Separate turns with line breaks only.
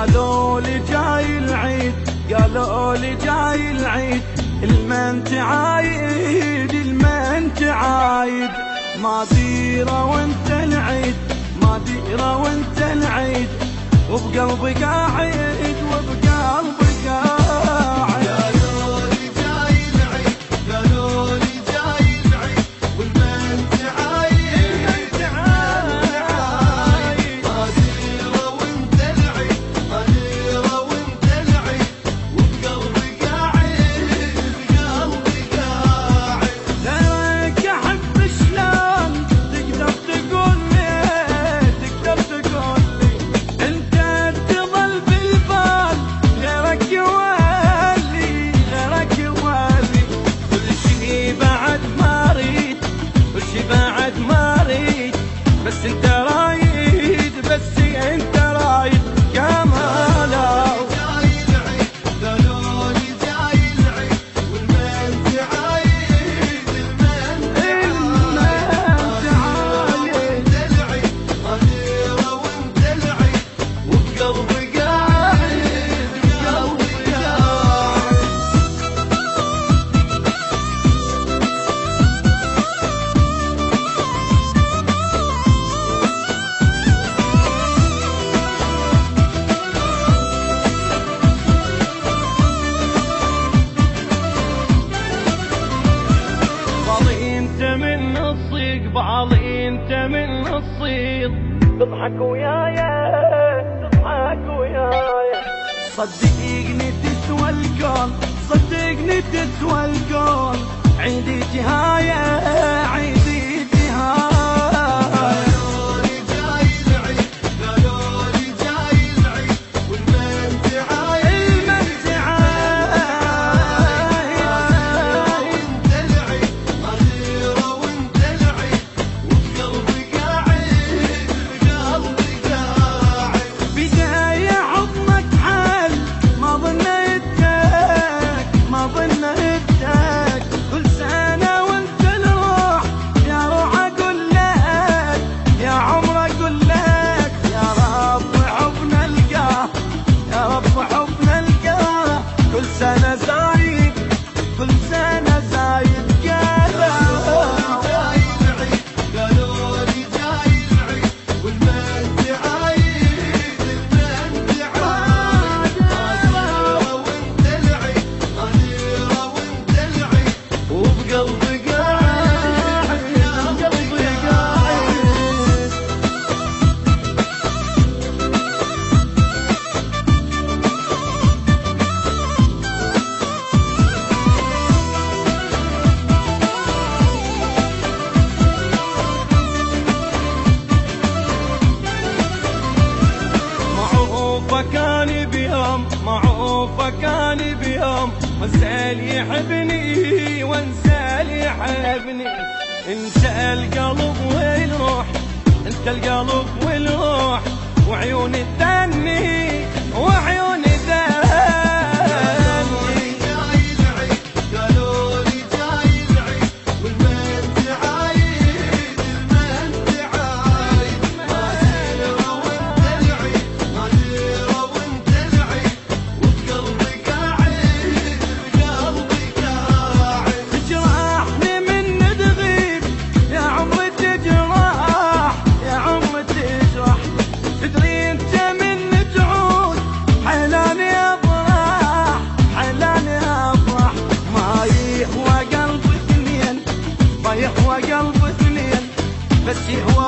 قالوا لي جاي العيد، قالوا لي جاي العيد، المن تعايد المن تعايد. ما ديره وانت العيد، ما ديره وانت العيد، وبقلبي قاعد وبقلبي قاعد.
قالوا لي جاي العيد، قالوا لي جاي العيد، والمن تعايد ما ديره وانت العيد، ما ديره وانت العيد، وبقلبي قاعد بقلبي قاعد.
لك احب شلون تقدر تقول لي، تقدر تقول لي انت تظل بالبال، غيرك يولي، غيرك يولي. كل شي بعد ما اريد، كل شي بعد ما اريد، بس انت رايد، بس انت رايد كماله.
جاي العيد، قالوا لي جاي العيد، والمن تعايد المن تعايد ما ديره وانت العيد، وبقلبي قاعد بقلبي قاعد.
بعضي انت من الصيق، بعضي انت من الصيد، تضحك ويايا، تضحك ويايا. صدقني تسوى الكون، صدقني تسوى الكون، عيدي جهاية، عيدي جهاية.
قالوا لي جاي العيد، قالوا لي جاي العيد، والمن تعايد
المن
وانت العيد، ما ديره وانت العيد، وبقلبي قاعد بقلبي قاعد.
بداية حضنك حل، ما ظنيتك، ما ظنيتك. كل سنة وانت الروح، يا روح اقول لك، يا عمر اقول لك، يا رب حبنا القاه، يا رب حبنا القاه. كل سنة زايد، كل سنة زايد قالوا.
جاي العيد، قالوا لي جاي العيد، والمن تعايد المن تعايد ما ديره وانت العيد، ما ديره وانت العيد، وبقلبي قاعد بقلبي قاعد.
معروفك اني بيوم، معروفك اني بيوم، وانسى اللي يحبني، وانسى اللي يحبني. انت القلب والروح، انت القلب والروح، وعيوني تدني، وعيوني تدني.
جاي العيد، قالوا لي جاي العيد، والمن تعايد المن تعايد ما ديره وانت العيد، ما ديره وانت العيد، وبقلبي قاعد بقلبي قاعد.
تجرحني من تغيب، يا عمري تجرح، يا عمري تجرح. تدري انت من تعود، حيلاني افرح، حيلاني افرح. ما يهوى قلب اثنين، ما يهوى قلب اثنين، بس يهوى